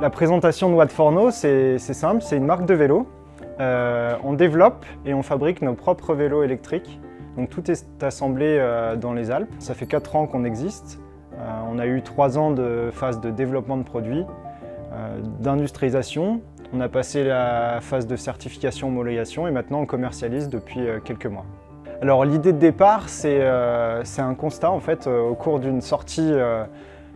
La présentation de Watt For No, c'est simple, c'est une marque de vélo. On développe et on fabrique nos propres vélos électriques. Donc tout est assemblé dans les Alpes. Ça fait 4 ans qu'on existe. On a eu 3 ans de phase de développement de produits, d'industrialisation. On a passé la phase de certification, homologation et maintenant on commercialise depuis quelques mois. Alors l'idée de départ, c'est un constat en fait au cours d'une sortie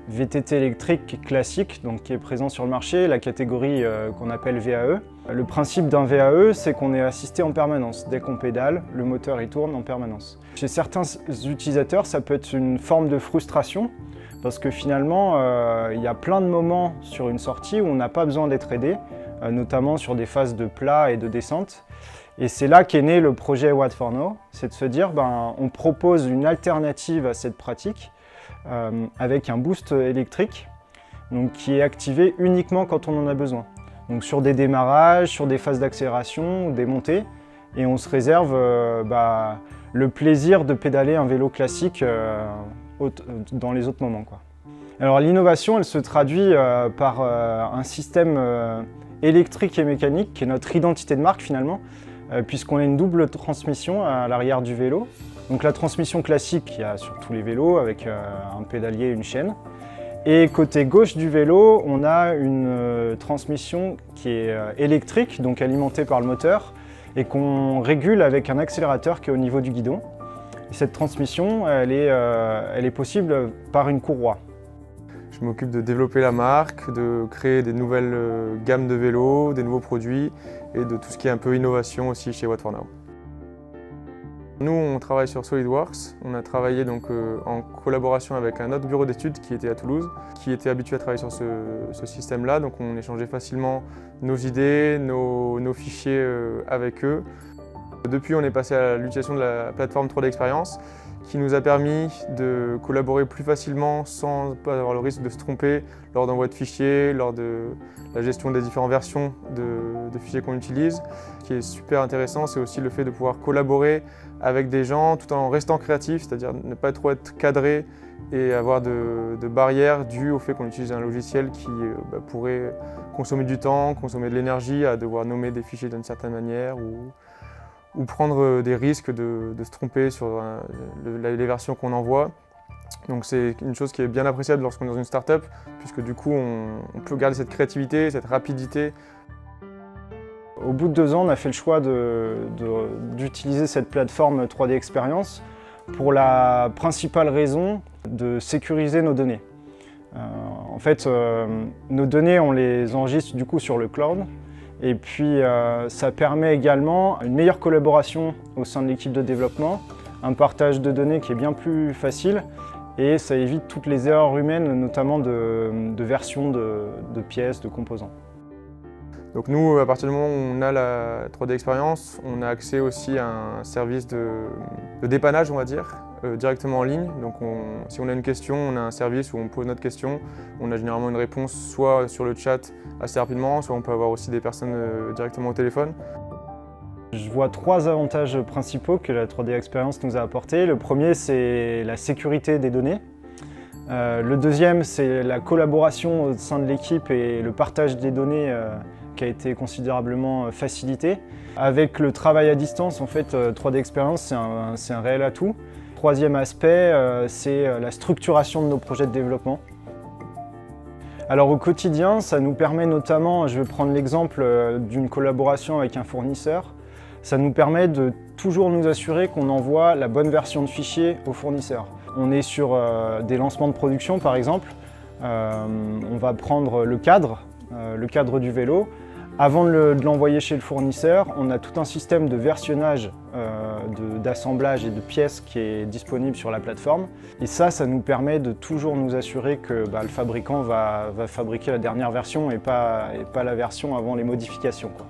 VTT électrique classique, donc qui est présent sur le marché, la catégorie qu'on appelle VAE. Le principe d'un VAE, c'est qu'on est assisté en permanence. Dès qu'on pédale, le moteur il tourne en permanence. Chez certains utilisateurs, ça peut être une forme de frustration, parce que finalement, il y a plein de moments sur une sortie où on n'a pas besoin d'être aidé, notamment sur des phases de plat et de descente. Et c'est là qu'est né le projet Watt For No, c'est de se dire, on propose une alternative à cette pratique, avec un boost électrique donc, qui est activé uniquement quand on en a besoin. Donc sur des démarrages, sur des phases d'accélération, des montées, et on se réserve le plaisir de pédaler un vélo classique dans les autres moments, quoi. Alors l'innovation, elle se traduit par un système électrique et mécanique qui est notre identité de marque finalement, puisqu'on a une double transmission à l'arrière du vélo. Donc la transmission classique qu'il y a sur tous les vélos avec un pédalier et une chaîne. Et côté gauche du vélo, on a une transmission qui est électrique, donc alimentée par le moteur, et qu'on régule avec un accélérateur qui est au niveau du guidon. Et cette transmission, elle est possible par une courroie. Je m'occupe de développer la marque, de créer des nouvelles gammes de vélos, des nouveaux produits et de tout ce qui est un peu innovation aussi chez Watt For No. Nous, on travaille sur SolidWorks. On a travaillé donc en collaboration avec un autre bureau d'études qui était à Toulouse, qui était habitué à travailler sur ce système-là. Donc on échangeait facilement nos idées, nos fichiers avec eux. Depuis, on est passé à l'utilisation de la plateforme 3D Experience, qui nous a permis de collaborer plus facilement sans pas avoir le risque de se tromper lors d'envoi de fichiers, lors de la gestion des différentes versions de fichiers qu'on utilise. Ce qui est super intéressant, c'est aussi le fait de pouvoir collaborer avec des gens tout en restant créatif, c'est-à-dire ne pas trop être cadré et avoir de barrières dues au fait qu'on utilise un logiciel qui pourrait consommer du temps, consommer de l'énergie, à devoir nommer des fichiers d'une certaine manière ou prendre des risques de se tromper sur les versions qu'on envoie. Donc c'est une chose qui est bien appréciable lorsqu'on est dans une start-up, puisque du coup on peut garder cette créativité, cette rapidité. Au bout de 2 ans, on a fait le choix d'utiliser cette plateforme 3D Experience pour la principale raison de sécuriser nos données. En fait, nos données, on les enregistre du coup sur le cloud. Et puis ça permet également une meilleure collaboration au sein de l'équipe de développement, un partage de données qui est bien plus facile et ça évite toutes les erreurs humaines, notamment de versions de pièces, de composants. Donc nous, à partir du moment où on a la 3D Experience, on a accès aussi à un service de dépannage, on va dire, directement en ligne. Donc si on a une question, on a un service où on pose notre question. On a généralement une réponse soit sur le chat assez rapidement, soit on peut avoir aussi des personnes directement au téléphone. Je vois 3 avantages principaux que la 3D Experience nous a apportés. Le premier, c'est la sécurité des données. Le deuxième, c'est la collaboration au sein de l'équipe et le partage des données qui a été considérablement facilité. Avec le travail à distance, en fait, 3D Experience, c'est un réel atout. Troisième aspect, c'est la structuration de nos projets de développement. Alors au quotidien, ça nous permet notamment, je vais prendre l'exemple d'une collaboration avec un fournisseur, ça nous permet de toujours nous assurer qu'on envoie la bonne version de fichier au fournisseur. On est sur des lancements de production par exemple, on va prendre le cadre du vélo. Avant de l'envoyer chez le fournisseur, on a tout un système de versionnage, d'assemblage et de pièces qui est disponible sur la plateforme. Et ça nous permet de toujours nous assurer que le fabricant va fabriquer la dernière version et pas la version avant les modifications, quoi.